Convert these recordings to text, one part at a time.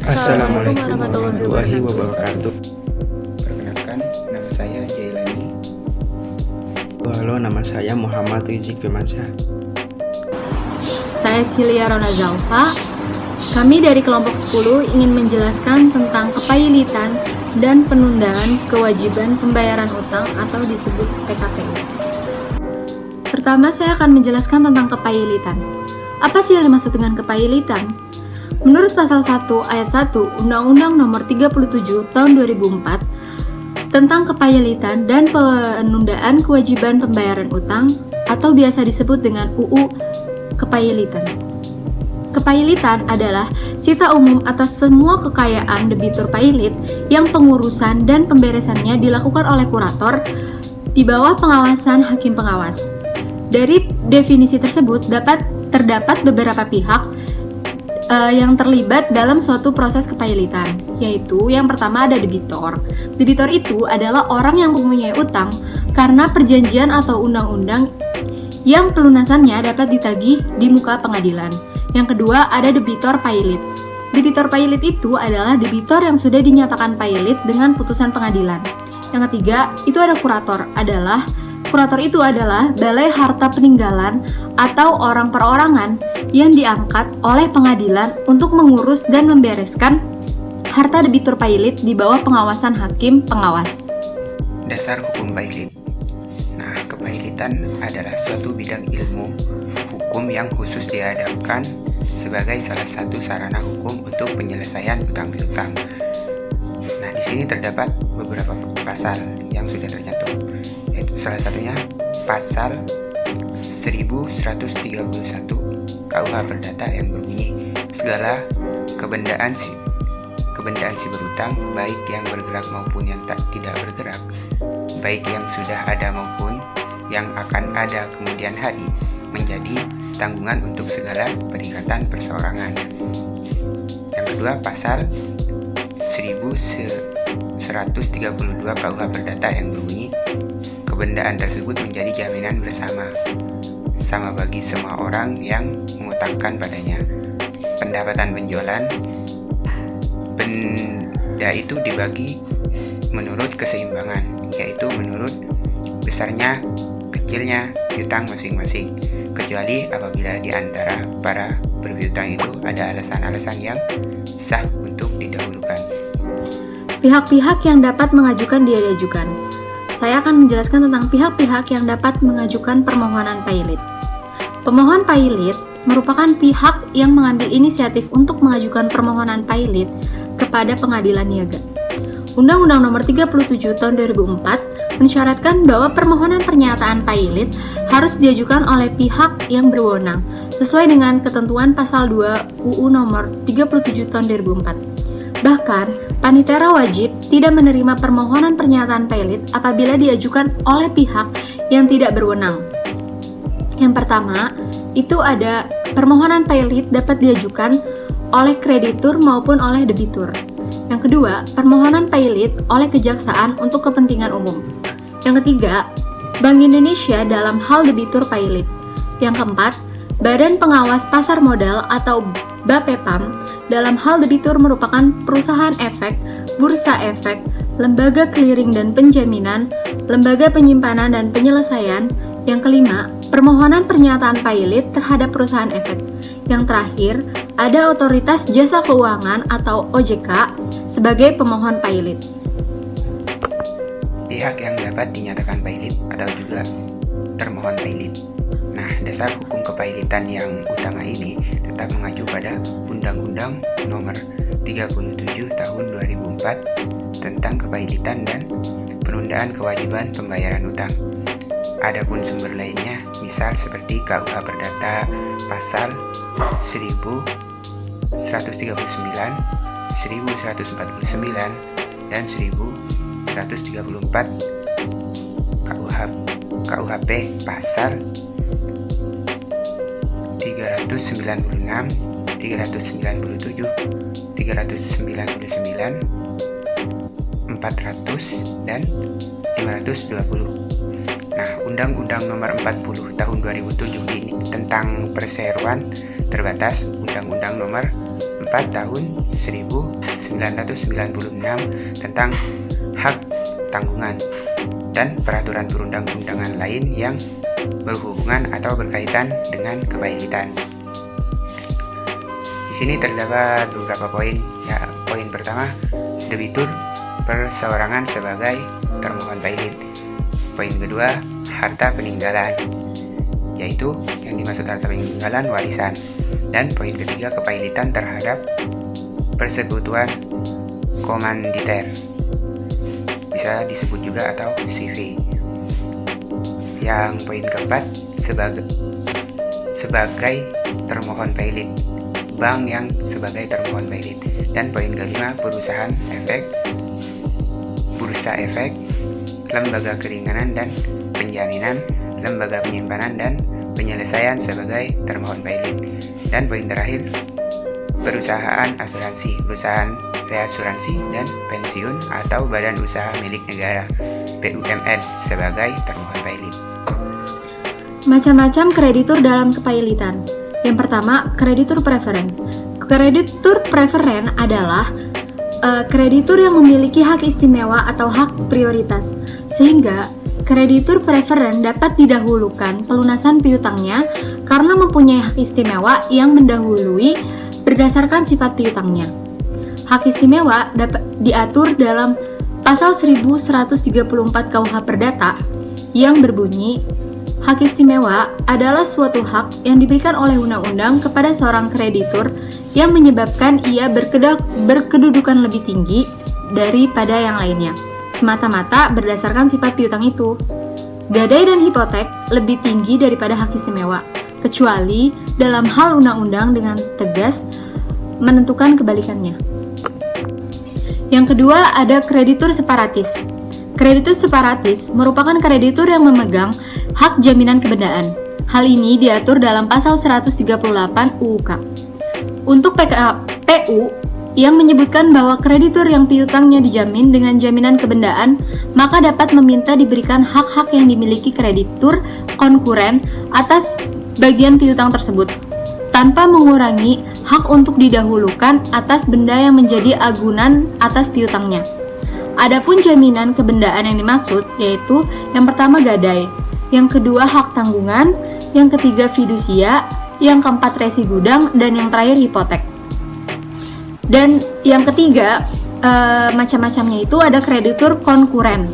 Assalamualaikum warahmatullahi wabarakatuh. Perkenalkan, nama saya Jailani. Halo, nama saya Muhammad Rizik Firmansyah. Saya Silia Rona Zalfa. Kami dari kelompok 10 ingin menjelaskan tentang kepailitan dan penundaan kewajiban pembayaran utang atau disebut PKPU. Pertama, saya akan menjelaskan tentang kepailitan. Apa sih yang dimaksud dengan kepailitan? Menurut pasal 1 ayat 1 Undang-Undang Nomor 37 Tahun 2004 tentang kepailitan dan penundaan kewajiban pembayaran utang atau biasa disebut dengan UU Kepailitan. Kepailitan adalah sita umum atas semua kekayaan debitur pailit yang pengurusan dan pemberesannya dilakukan oleh kurator di bawah pengawasan hakim pengawas. Dari definisi tersebut terdapat beberapa pihak yang terlibat dalam suatu proses kepailitan, yaitu yang pertama ada debitor. Debitor itu adalah orang yang mempunyai utang karena perjanjian atau undang-undang yang pelunasannya dapat ditagih di muka pengadilan. Yang kedua ada debitor pailit. Debitor pailit itu adalah debitor yang sudah dinyatakan pailit dengan putusan pengadilan. Yang ketiga itu ada kurator. Kurator itu adalah balai harta peninggalan atau orang perorangan yang diangkat oleh pengadilan untuk mengurus dan membereskan harta debitur pailit di bawah pengawasan hakim pengawas. Dasar hukum pailit. Nah, kepailitan adalah suatu bidang ilmu hukum yang khusus dihadapkan sebagai salah satu sarana hukum untuk penyelesaian utang piutang. Nah, di sini terdapat beberapa pasal yang sudah tercantum, yaitu salah satunya pasal 1131 KUH Perdata yang berbunyi segala kebendaan si berutang, baik yang bergerak maupun yang tidak bergerak, baik yang sudah ada maupun yang akan ada kemudian hari, menjadi tanggungan untuk segala perikatan perseorangan. Yang kedua, pasal 1132 KUH Perdata yang berbunyi kebendaan tersebut menjadi jaminan bersama sama bagi semua orang yang mengutangkan padanya. Pendapatan penjualan benda itu dibagi menurut keseimbangan, yaitu menurut besarnya, kecilnya piutang masing-masing, kecuali apabila di antara para berpiutang itu ada alasan-alasan yang sah untuk didahulukan. Pihak-pihak yang dapat mengajukan diajukan. Saya akan menjelaskan tentang pihak-pihak yang dapat mengajukan permohonan pailit. Pemohon pailit merupakan pihak yang mengambil inisiatif untuk mengajukan permohonan pailit kepada pengadilan niaga. Undang-Undang Nomor 37 Tahun 2004 mensyaratkan bahwa permohonan pernyataan pailit harus diajukan oleh pihak yang berwenang sesuai dengan ketentuan pasal 2 UU Nomor 37 Tahun 2004. Bahkan, panitera wajib tidak menerima permohonan pernyataan pailit apabila diajukan oleh pihak yang tidak berwenang. Yang pertama, itu ada permohonan pailit dapat diajukan oleh kreditur maupun oleh debitur. Yang kedua, permohonan pailit oleh kejaksaan untuk kepentingan umum. Yang ketiga, Bank Indonesia dalam hal debitur pailit. Yang keempat, Badan Pengawas Pasar Modal atau BAPEPAM dalam hal debitur merupakan perusahaan efek, bursa efek, lembaga clearing dan penjaminan, lembaga penyimpanan dan penyelesaian. Yang kelima, permohonan pernyataan pailit terhadap perusahaan efek. Yang terakhir, ada Otoritas Jasa Keuangan atau OJK sebagai pemohon pailit. Pihak yang dapat dinyatakan pailit atau juga termohon pailit. Nah, dasar hukum kepailitan yang utama ini tetap mengacu pada Undang-Undang Nomor 37 Tahun 2004 tentang kepailitan dan penundaan kewajiban pembayaran utang. Adapun sumber lainnya, misal seperti KUH Perdata pasal 1139, 1149, dan 1134, KUHP pasal 396, 397, 399, 400, dan 520. Nah, Undang-Undang Nomor 40 Tahun 2007 ini tentang perseroan terbatas, Undang-Undang Nomor 4 tahun 1996 tentang hak tanggungan dan peraturan perundang-undangan lain yang berhubungan atau berkaitan dengan kepailitan. Di sini terdapat beberapa poin. Ya, poin pertama, debitur perseorangan sebagai termohon pailit. Poin kedua, harta peninggalan, yaitu yang dimaksud harta peninggalan warisan. Dan poin ketiga, kepailitan terhadap persekutuan komanditer, bisa disebut juga atau CV. Yang poin keempat, sebagai termohon pailit, bank yang sebagai termohon pailit. Dan poin kelima, bursa efek, lembaga keringanan dan penjaminan, lembaga penyimpanan dan penyelesaian sebagai termohon pailit. Dan poin terakhir, perusahaan asuransi, perusahaan reasuransi dan pensiun atau badan usaha milik negara BUMN sebagai termohon pailit. Macam-macam kreditur dalam kepailitan. Yang pertama, kreditur preferen. Kreditur preferen adalah kreditur yang memiliki hak istimewa atau hak prioritas, sehingga kreditur preferen dapat didahulukan pelunasan piutangnya karena mempunyai hak istimewa yang mendahului berdasarkan sifat piutangnya. Hak istimewa dapat diatur dalam pasal 1134 KUH Perdata yang berbunyi, hak istimewa adalah suatu hak yang diberikan oleh undang-undang kepada seorang kreditur yang menyebabkan ia berkedudukan lebih tinggi daripada yang lainnya, semata-mata berdasarkan sifat piutang itu. Gadai dan hipotek lebih tinggi daripada hak istimewa, kecuali dalam hal undang-undang dengan tegas menentukan kebalikannya. Yang kedua, ada kreditur separatis. Kreditur separatis merupakan kreditur yang memegang hak jaminan kebendaan. Hal ini diatur dalam pasal 138 UUK. Untuk PKPU yang menyebutkan bahwa kreditur yang piutangnya dijamin dengan jaminan kebendaan, maka dapat meminta diberikan hak-hak yang dimiliki kreditur konkuren atas bagian piutang tersebut, tanpa mengurangi hak untuk didahulukan atas benda yang menjadi agunan atas piutangnya. Adapun jaminan kebendaan yang dimaksud yaitu yang pertama gadai, yang kedua hak tanggungan, yang ketiga fidusia, yang keempat resi gudang, dan yang terakhir hipotek. Dan yang ketiga macam-macamnya itu ada kreditur konkuren.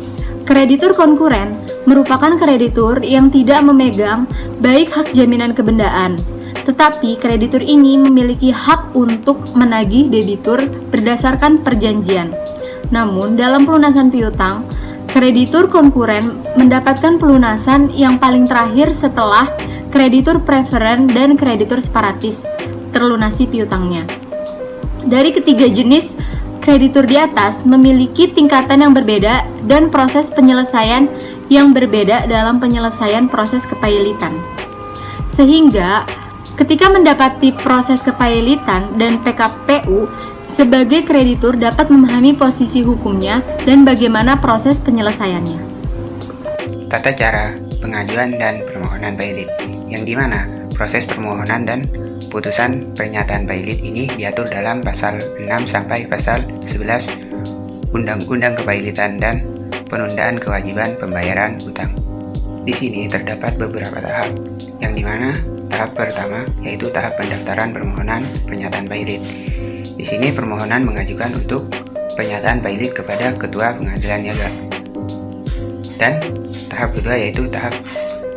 Kreditur konkuren merupakan kreditur yang tidak memegang baik hak jaminan kebendaan, tetapi kreditur ini memiliki hak untuk menagih debitur berdasarkan perjanjian. Namun, dalam pelunasan piutang, kreditur konkuren mendapatkan pelunasan yang paling terakhir setelah kreditur preferen dan kreditur separatis terlunasi piutangnya. Dari ketiga jenis kreditur di atas memiliki tingkatan yang berbeda dan proses penyelesaian yang berbeda dalam penyelesaian proses kepailitan. Sehingga ketika mendapati proses kepailitan dan PKPU, sebagai kreditur dapat memahami posisi hukumnya dan bagaimana proses penyelesaiannya. Tata cara pengajuan dan permohonan pailit, yang dimana proses permohonan dan putusan pernyataan pailit ini diatur dalam pasal 6 sampai pasal 11 Undang-Undang Kepailitan dan Penundaan Kewajiban Pembayaran Utang. Di sini terdapat beberapa tahap, yang dimana tahap pertama yaitu tahap pendaftaran permohonan pernyataan pailit. Di sini permohonan mengajukan untuk pernyataan pailit kepada Ketua Pengadilan Niaga. Dan tahap kedua yaitu tahap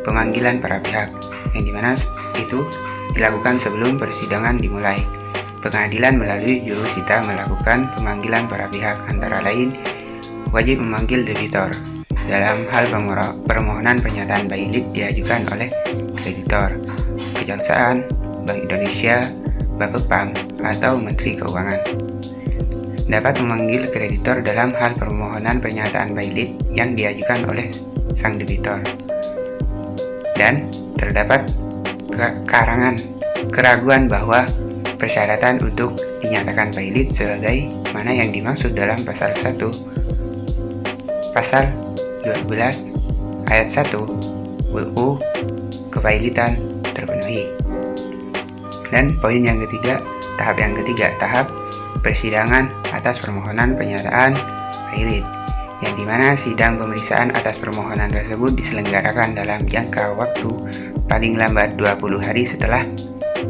pemanggilan para pihak, yang dimana itu dilakukan sebelum persidangan dimulai. Pengadilan melalui jurusita melakukan pemanggilan para pihak, antara lain wajib memanggil debitor. Dalam hal permohonan pernyataan pailit diajukan oleh kreditor, Kejaksaan, Bank Indonesia, Bapepam, atau Menteri Keuangan. Dapat memanggil kreditor dalam hal permohonan pernyataan pailit yang diajukan oleh sang debitor. Dan terdapat keraguan bahwa persyaratan untuk dinyatakan pailit sebagai mana yang dimaksud dalam pasal 12 ayat 1 UU Kepailitan terpenuhi. Dan poin yang ketiga, tahap yang ketiga, tahap persidangan atas permohonan pernyataan pailit, yang dimana sidang pemeriksaan atas permohonan tersebut diselenggarakan dalam jangka waktu paling lambat 20 hari setelah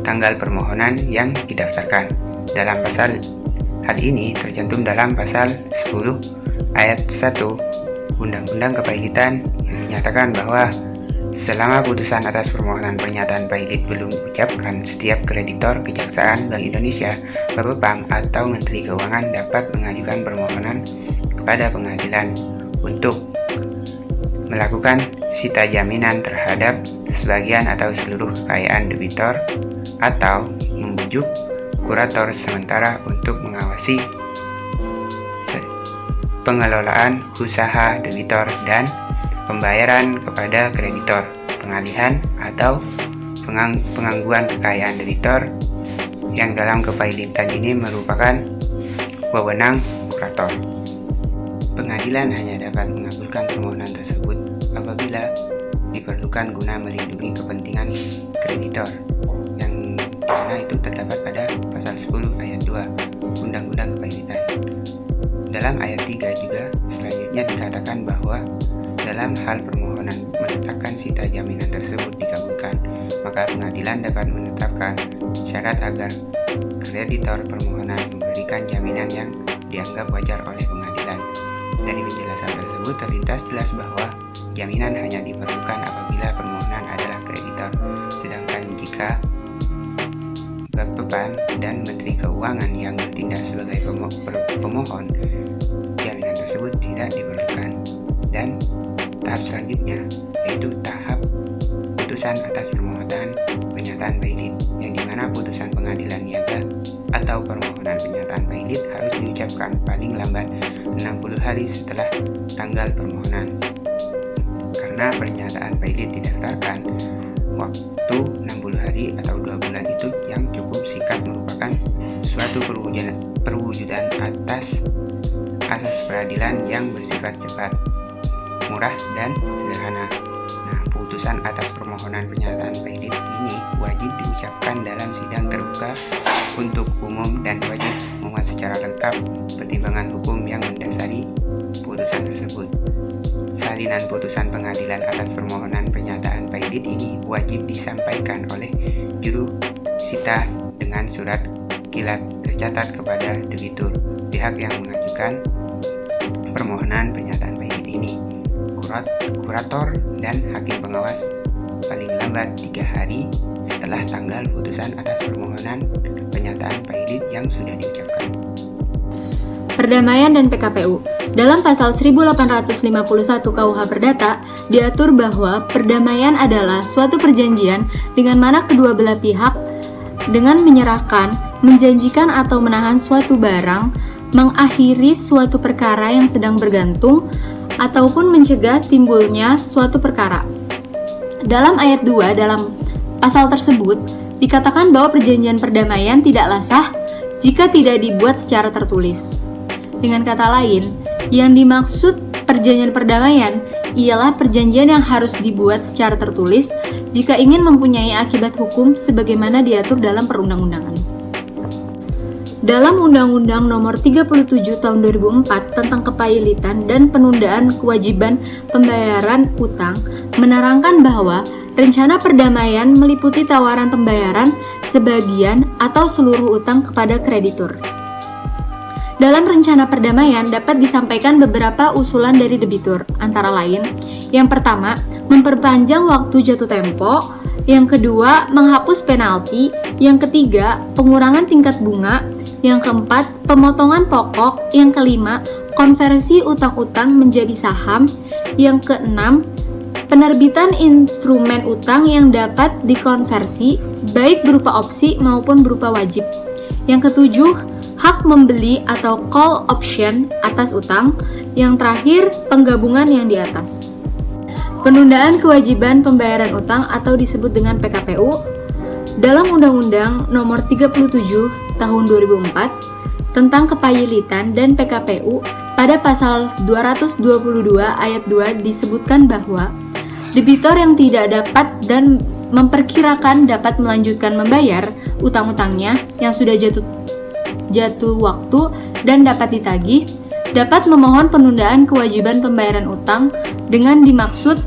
tanggal permohonan yang didaftarkan. Dalam pasal hal ini tercantum dalam pasal 10 ayat 1 Undang-Undang Kepailitan yang menyatakan bahwa selama putusan atas permohonan pernyataan pailit belum diucapkan, setiap kreditor Kejaksaan Bank Indonesia, Bapepam, atau Menteri Keuangan dapat mengajukan permohonan kepada pengadilan untuk melakukan sita jaminan terhadap sebagian atau seluruh kekayaan debitor atau membujuk kurator sementara untuk mengawasi pengelolaan usaha debitor dan pembayaran kepada kreditor, pengalihan atau pengangguan kekayaan debitor yang dalam kepailitan ini merupakan wewenang kurator. Pengadilan hanya dapat mengabulkan permohonan tersebut apabila diperlukan guna melindungi kepentingan kreditor, yang mana itu terdapat pada pasal 10 ayat 2 Undang-Undang Kepailitan. Dalam ayat 3 juga selanjutnya dikatakan bahwa dalam hal permohonan menetapkan sita jaminan tersebut dikabulkan, maka pengadilan dapat menetapkan syarat agar kreditor permohonan memberikan jaminan yang dianggap wajar oleh pengadilan. Dari penjelasan tersebut terlintas jelas bahwa jaminan hanya diperlukan apabila permohonan adalah kreditor, sedangkan jika Bapepam dan Menteri Keuangan yang bertindak sebagai pemohon, jaminan tersebut tidak diperlukan. Dan tahap selanjutnya yaitu tahap putusan atas permohonan pernyataan pailit, yang dimana putusan pengadilan niaga atau permohonan pernyataan pailit harus diucapkan paling lambat 60 hari setelah tanggal permohonan. Karena pernyataan pailit didaftarkan, waktu 60 hari atau 2 bulan itu yang cukup singkat merupakan suatu perwujudan atas asas peradilan yang bersifat cepat, murah, dan sederhana. Nah, putusan atas permohonan pernyataan pailit ini wajib diucapkan dalam sidang terbuka untuk umum dan wajib memuat secara lengkap pertimbangan hukum yang mendasari putusan tersebut. Salinan putusan pengadilan atas permohonan pernyataan pailit ini wajib disampaikan oleh juru sita dengan surat kilat tercatat kepada debitur, pihak yang mengajukan permohonan pernyataan pailit ini, kurator, dan hakim pengawas paling lambat 3 hari setelah tanggal putusan atas permohonan pernyataan pailit yang sudah diucapkan. Perdamaian dan PKPU. Dalam pasal 1851 KUH Perdata diatur bahwa perdamaian adalah suatu perjanjian dengan mana kedua belah pihak dengan menyerahkan, menjanjikan atau menahan suatu barang, mengakhiri suatu perkara yang sedang bergantung, ataupun mencegah timbulnya suatu perkara. Dalam ayat 2 dalam pasal tersebut dikatakan bahwa perjanjian perdamaian tidaklah sah jika tidak dibuat secara tertulis. Dengan kata lain, yang dimaksud perjanjian perdamaian ialah perjanjian yang harus dibuat secara tertulis jika ingin mempunyai akibat hukum sebagaimana diatur dalam perundang-undangan. Dalam Undang-Undang Nomor 37 Tahun 2004 tentang kepailitan dan penundaan kewajiban pembayaran utang menerangkan bahwa rencana perdamaian meliputi tawaran pembayaran sebagian atau seluruh utang kepada kreditur. Dalam rencana perdamaian dapat disampaikan beberapa usulan dari debitur, antara lain, yang pertama, memperpanjang waktu jatuh tempo, yang kedua, menghapus penalti, yang ketiga, pengurangan tingkat bunga, yang keempat, pemotongan pokok, yang kelima, konversi utang-utang menjadi saham, yang keenam, penerbitan instrumen utang yang dapat dikonversi, baik berupa opsi maupun berupa wajib. Yang ketujuh, hak membeli atau call option atas utang. Yang terakhir, penggabungan yang di atas. Penundaan kewajiban pembayaran utang atau disebut dengan PKPU. Dalam Undang-Undang Nomor 37 Tahun 2004 tentang kepailitan dan PKPU, pada pasal 222 ayat 2 disebutkan bahwa debitor yang tidak dapat dan memperkirakan dapat melanjutkan membayar utang-utangnya yang sudah jatuh waktu dan dapat ditagih, dapat memohon penundaan kewajiban pembayaran utang dengan maksud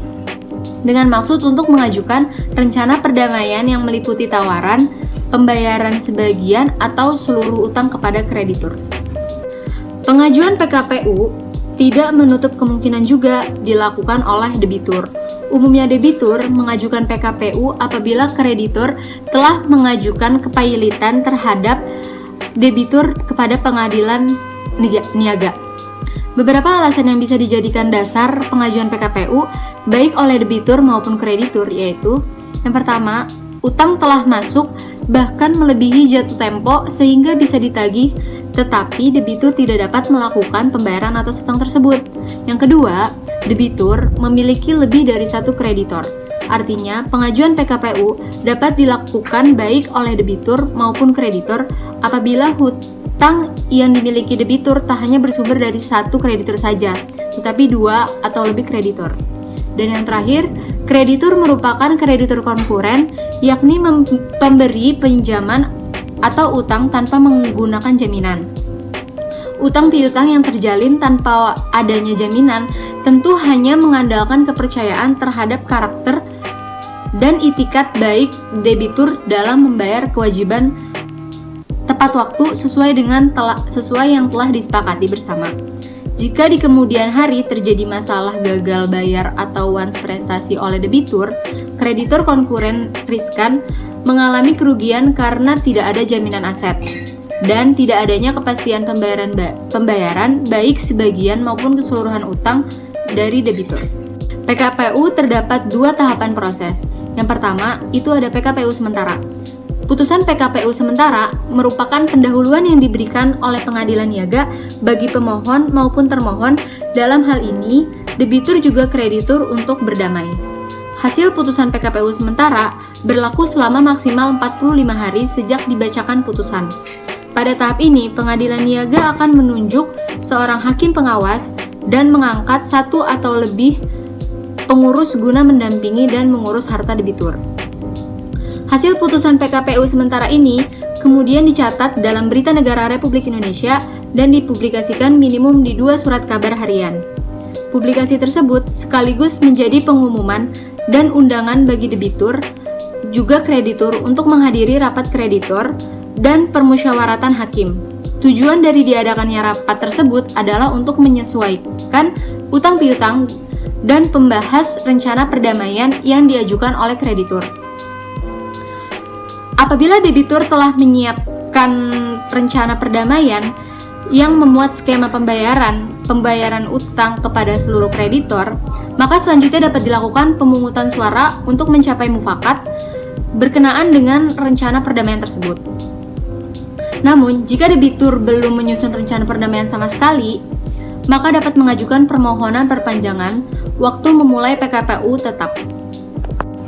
untuk mengajukan rencana perdamaian yang meliputi tawaran, pembayaran sebagian atau seluruh utang kepada kreditur. Pengajuan PKPU tidak menutup kemungkinan juga dilakukan oleh debitur. Umumnya debitur mengajukan PKPU apabila kreditur telah mengajukan kepailitan terhadap debitur kepada pengadilan niaga. Beberapa alasan yang bisa dijadikan dasar pengajuan PKPU baik oleh debitur maupun kreditur yaitu: yang pertama, utang telah masuk bahkan melebihi jatuh tempo sehingga bisa ditagih, tetapi debitur tidak dapat melakukan pembayaran atas utang tersebut. Yang kedua, debitur memiliki lebih dari satu kreditor. Artinya, pengajuan PKPU dapat dilakukan baik oleh debitur maupun kreditor apabila hutang yang dimiliki debitur tak hanya bersumber dari satu kreditur saja, tetapi dua atau lebih kreditor. Dan yang terakhir, kreditur merupakan kreditur konkuren, yakni pemberi pinjaman atau utang tanpa menggunakan jaminan. Utang piutang yang terjalin tanpa adanya jaminan tentu hanya mengandalkan kepercayaan terhadap karakter dan itikat baik debitur dalam membayar kewajiban tepat waktu sesuai yang telah disepakati bersama. Jika di kemudian hari terjadi masalah gagal bayar atau once prestasi oleh debitur, kreditur konkuren riskan mengalami kerugian karena tidak ada jaminan aset dan tidak adanya kepastian pembayaran baik sebagian maupun keseluruhan utang dari debitur. PKPU terdapat dua tahapan proses. Yang pertama, itu ada PKPU sementara. Putusan PKPU sementara merupakan pendahuluan yang diberikan oleh pengadilan niaga bagi pemohon maupun termohon, dalam hal ini debitur juga kreditur, untuk berdamai. Hasil putusan PKPU sementara berlaku selama maksimal 45 hari sejak dibacakan putusan. Pada tahap ini, pengadilan niaga akan menunjuk seorang hakim pengawas dan mengangkat satu atau lebih pengurus guna mendampingi dan mengurus harta debitur. Hasil putusan PKPU sementara ini kemudian dicatat dalam Berita Negara Republik Indonesia dan dipublikasikan minimum di 2 surat kabar harian. Publikasi tersebut sekaligus menjadi pengumuman dan undangan bagi debitur, juga kreditur untuk menghadiri rapat kreditor dan permusyawaratan hakim. Tujuan dari diadakannya rapat tersebut adalah untuk menyesuaikan utang piutang dan pembahas rencana perdamaian yang diajukan oleh kreditur. Apabila debitur telah menyiapkan rencana perdamaian yang memuat skema pembayaran utang kepada seluruh kreditor, maka selanjutnya dapat dilakukan pemungutan suara untuk mencapai mufakat berkenaan dengan rencana perdamaian tersebut. Namun, jika debitur belum menyusun rencana perdamaian sama sekali, maka dapat mengajukan permohonan perpanjangan waktu memulai PKPU tetap.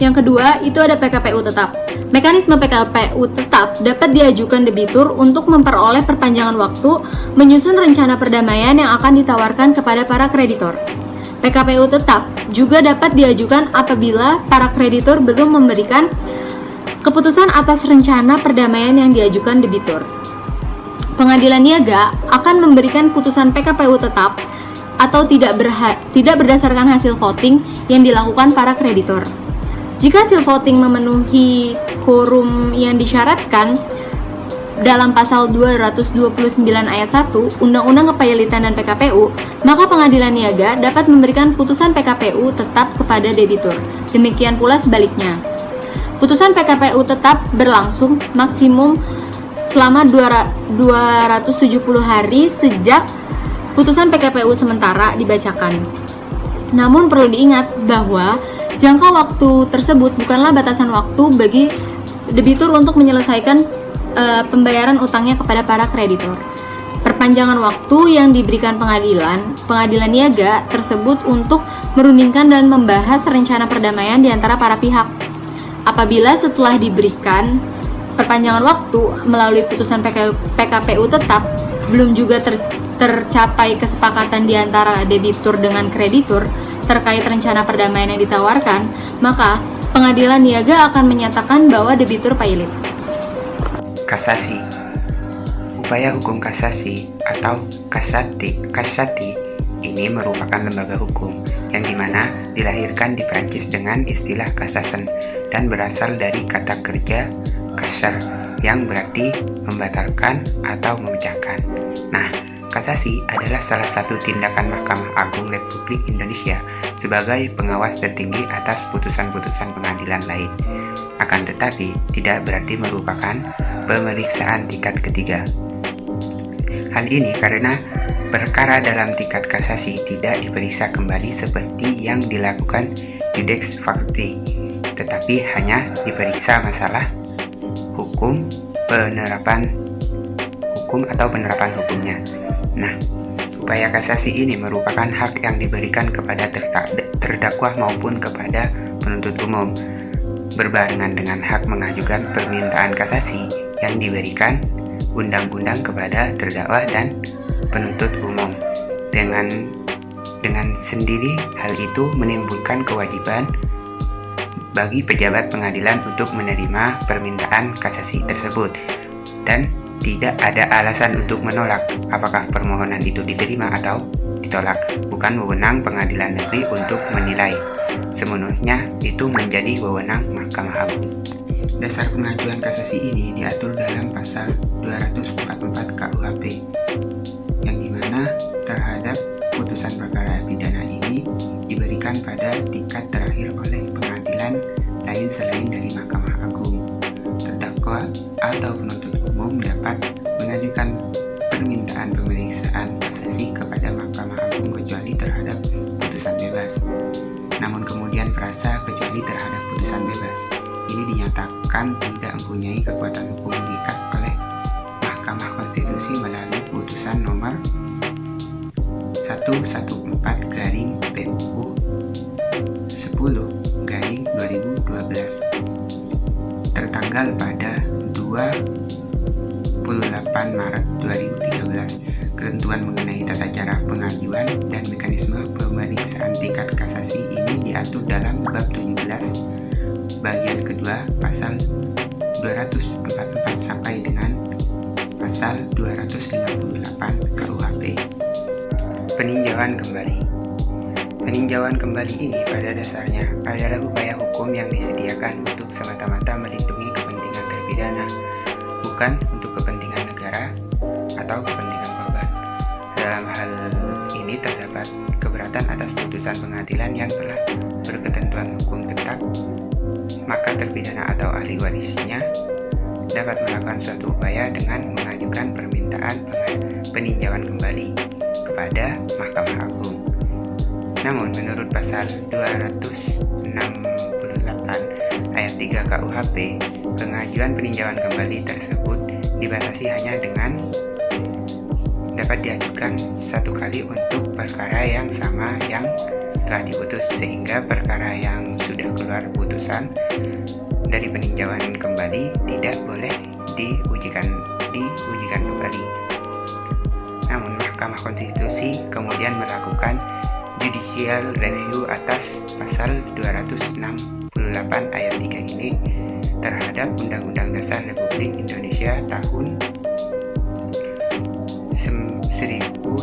Yang kedua, itu ada PKPU tetap. Mekanisme PKPU tetap dapat diajukan debitur untuk memperoleh perpanjangan waktu menyusun rencana perdamaian yang akan ditawarkan kepada para kreditor. PKPU tetap juga dapat diajukan apabila para kreditor belum memberikan keputusan atas rencana perdamaian yang diajukan debitur. Pengadilan niaga akan memberikan putusan PKPU tetap atau tidak berdasarkan hasil voting yang dilakukan para kreditor. Jika hasil voting memenuhi quorum yang disyaratkan dalam pasal 229 ayat 1 Undang-Undang Kepailitan dan PKPU, maka pengadilan niaga dapat memberikan putusan PKPU tetap kepada debitur. Demikian pula sebaliknya. Putusan PKPU tetap berlangsung maksimum selama 270 hari sejak putusan PKPU sementara dibacakan. Namun perlu diingat bahwa jangka waktu tersebut bukanlah batasan waktu bagi debitur untuk menyelesaikan pembayaran utangnya kepada para kreditor. Perpanjangan waktu yang diberikan pengadilan niaga tersebut untuk merundingkan dan membahas rencana perdamaian di antara para pihak. Apabila setelah diberikan perpanjangan waktu melalui putusan PKPU tetap belum juga tercapai kesepakatan di antara debitur dengan kreditur terkait rencana perdamaian yang ditawarkan, maka pengadilan niaga akan menyatakan bahwa debitur pailit. Kasasi. Upaya hukum kasasi atau kasati ini merupakan lembaga hukum yang dimana dilahirkan di Prancis dengan istilah kasasen dan berasal dari kata kerja kasar yang berarti membatalkan atau memecahkan. Nah, kasasi adalah salah satu tindakan Mahkamah Agung Republik Indonesia sebagai pengawas tertinggi atas putusan-putusan pengadilan lain. Akan tetapi, tidak berarti merupakan pemeriksaan tingkat ketiga. Hal ini karena perkara dalam tingkat kasasi tidak diperiksa kembali seperti yang dilakukan judex facti, tetapi hanya diperiksa masalah hukum penerapan hukumnya. Nah, upaya kasasi ini merupakan hak yang diberikan kepada terdakwa maupun kepada penuntut umum, berbarengan dengan hak mengajukan permintaan kasasi yang diberikan undang-undang kepada terdakwa dan penuntut umum. Dengan sendiri hal itu menimbulkan kewajiban bagi pejabat pengadilan untuk menerima permintaan kasasi tersebut dan tidak ada alasan untuk menolak apakah permohonan itu diterima atau ditolak. Bukan wewenang pengadilan negeri untuk menilai. Sepenuhnya itu menjadi wewenang Mahkamah Agung. Dasar pengajuan kasasi ini diatur dalam pasal 244 KUHP, yang dimana terhadap putusan perkara pidana ini diberikan pada tingkat terakhir oleh pengadilan lain selain dari Mahkamah Agung. Terdakwa atau penuntut umum dapat mengajukan permintaan pemeriksaan kasasi kepada Mahkamah Agung kecuali terhadap putusan bebas. Namun kemudian frasa kecuali terhadap putusan bebas ini dinyatakan tidak mempunyai kekuatan hukum mengikat oleh Mahkamah Konstitusi melalui putusan nomor 114/PUU 10/2012 tertanggal pada 28 Maret 2013. Ketentuan mengenai tata cara pengajuan dan mekanisme pemeriksaan tingkat kasasi ini diatur dalam bab 17 bagian kedua pasal 244 sampai dengan pasal 258 KUHP. Peninjauan kembali. Peninjauan kembali ini pada dasarnya adalah upaya hukum yang disediakan untuk semata-mata melindungi kepentingan terpidana, bukan untuk kepentingan negara atau kepentingan korban. Dalam hal ini terdapat keberatan atas putusan pengadilan yang telah berketentuan hukum tetap, maka terpidana atau ahli warisnya dapat melakukan suatu upaya dengan mengajukan permintaan peninjauan kembali kepada Mahkamah Agung. Namun menurut pasal 268 ayat 3 KUHP, pengajuan peninjauan kembali tersebut dibatasi hanya dengan dapat diajukan satu kali untuk perkara yang sama yang telah diputus, sehingga perkara yang sudah keluar putusan dari peninjauan kembali tidak boleh diujikan kembali. Namun Mahkamah Konstitusi kemudian melakukan judicial review atas pasal 268 ayat 3 ini terhadap Undang-Undang Dasar Republik Indonesia tahun 1945.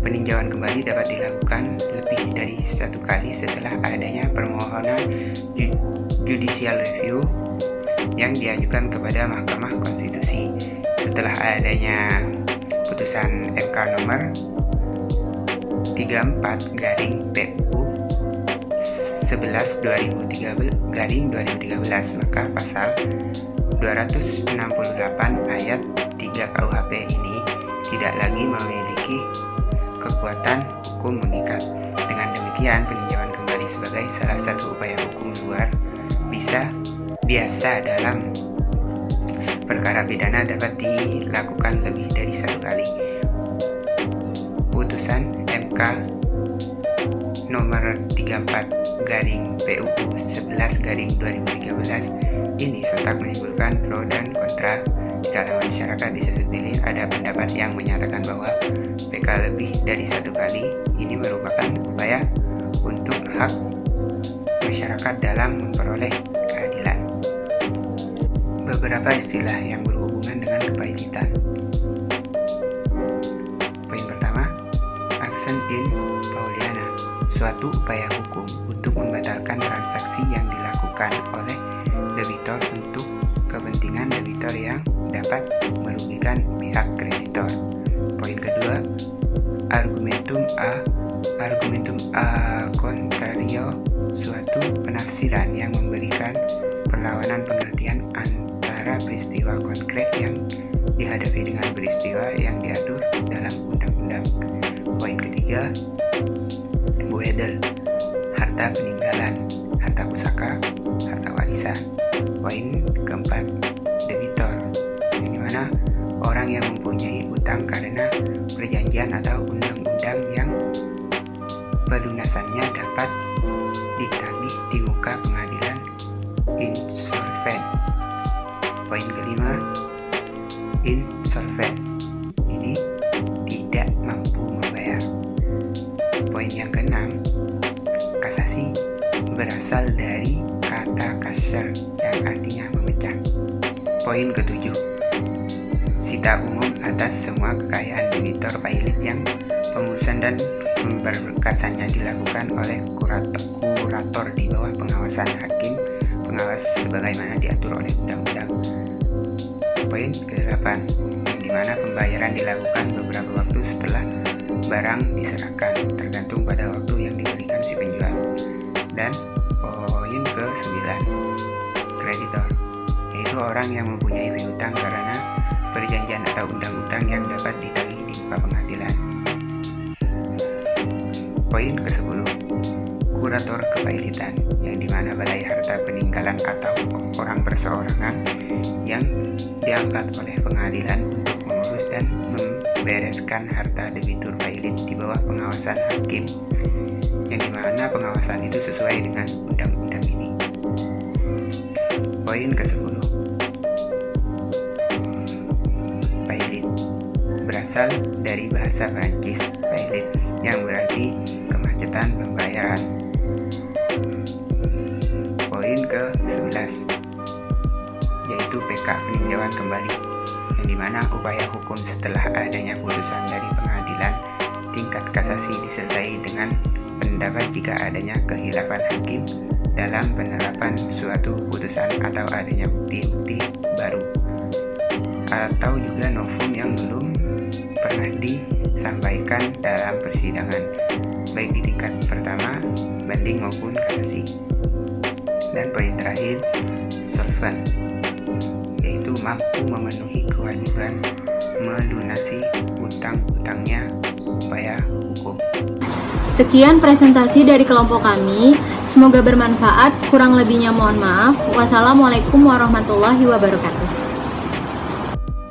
Peninjauan kembali dapat dilakukan lebih dari satu kali setelah adanya permohonan judicial review yang diajukan kepada Mahkamah Konstitusi. Setelah adanya putusan MK nomor 34/PUU 11/2013, maka pasal 268 ayat 3 KUHP ini tidak lagi memiliki kekuatan hukum mengikat. Dengan demikian, peninjauan kembali sebagai salah satu upaya hukum luar biasa dalam perkara pidana dapat dilakukan lebih dari satu kali. Putusan MK nomor 34/PUU 11/2013 ini sontak menimbulkan pro dan kontra di kalangan masyarakat. Di satu titik ada pendapat yang menyatakan bahwa PK lebih dari satu kali ini merupakan upaya untuk hak masyarakat beberapa istilah yang berhubungan dengan kepailitan. Poin pertama, action in Pauliana, suatu upaya hukum untuk membatalkan transaksi yang dilakukan oleh debitor untuk kepentingan debitor yang dapat merugikan pihak kreditor. Poin kedua, argumentum a contrario, suatu penafsiran yang memberikan perlawanan pengertian antara peristiwa konkret yang dihadapi dengan peristiwa yang diatur dalam undang-undang. Poin ketiga, Boedel, harta peninggalan, harta pusaka, harta warisan. Poin keempat, debitor, yang dimana orang yang mempunyai utang karena perjanjian atau undang-undang yang pelunasannya dapat ditagih di muka pengadilan insolvent. Poin kelima, insolvent, ini tidak mampu membayar. Poin yang keenam, kasasi, berasal dari kata kasar yang artinya memecah. Poin ketujuh, sita umum atas semua kekayaan debitor pailit yang pengurusan dan pemberkasannya dilakukan oleh kurator di bawah pengawasan hakim pengawas sebagaimana diatur oleh undang-undang. Poin ke-8, yang dimana pembayaran dilakukan beberapa waktu setelah barang diserahkan, tergantung pada waktu yang diberikan si penjual. Dan poin ke-9, kreditor, yaitu orang yang mempunyai piutang karena perjanjian atau undang-undang yang dapat ditagih di muka pengadilan. Poin ke-10, kurator kepailitan, yang dimana balai harta peninggalan atau orang perseorangan yang diangkat oleh pengadilan untuk mengurus dan membereskan harta debitur pailit di bawah pengawasan hakim, yang dimana pengawasan itu sesuai dengan undang-undang ini. Poin ke-10, pailit, berasal dari bahasa Prancis pailit, yang berarti kemacetan pembayaran. Poin ke-11, yaitu PK peninjauan kembali, yang dimana upaya hukum setelah adanya putusan dari pengadilan tingkat kasasi disertai dengan pendapat jika adanya kehilafan hakim dalam penerapan suatu putusan atau adanya bukti-bukti baru, atau juga novum yang belum pernah disampaikan dalam persidangan, baik di tingkat pertama, banding maupun kasasi. Dan poin terakhir, solvent, yaitu mampu memenuhi kewajiban melunasi utang-utangnya upaya hukum. Sekian presentasi dari kelompok kami, semoga bermanfaat, kurang lebihnya mohon maaf. Wassalamualaikum warahmatullahi wabarakatuh.